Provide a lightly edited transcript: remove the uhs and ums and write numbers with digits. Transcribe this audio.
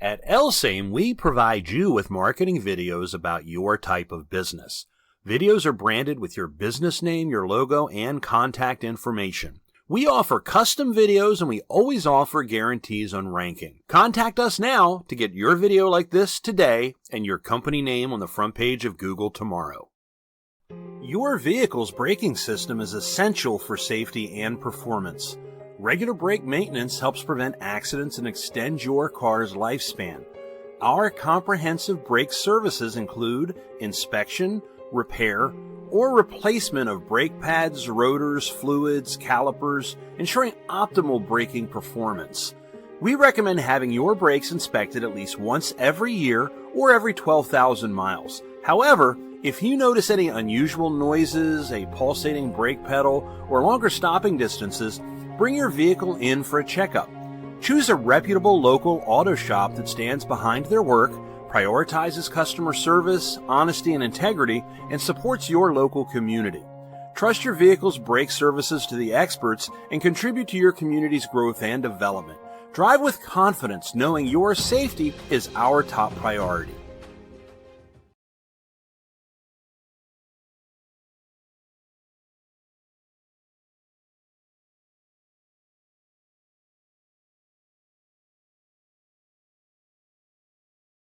At LSAME, we provide you with marketing videos about your type of business. Videos are branded with your business name, your logo, and contact information. We offer custom videos and we always offer guarantees on ranking. Contact us now to get your video like this today and your company name on the front page of Google tomorrow. Your vehicle's braking system is essential for safety and performance. Regular brake maintenance helps prevent accidents and extend your car's lifespan. Our comprehensive brake services include inspection, repair, or replacement of brake pads, rotors, fluids, calipers, ensuring optimal braking performance. We recommend having your brakes inspected at least once every year or every 12,000 miles. However, if you notice any unusual noises, a pulsating brake pedal, or longer stopping distances, bring your vehicle in for a checkup. Choose a reputable local auto shop that stands behind their work, prioritizes customer service, honesty, and integrity, and supports your local community. Trust your vehicle's brake services to the experts and contribute to your community's growth and development. Drive with confidence, knowing your safety is our top priority.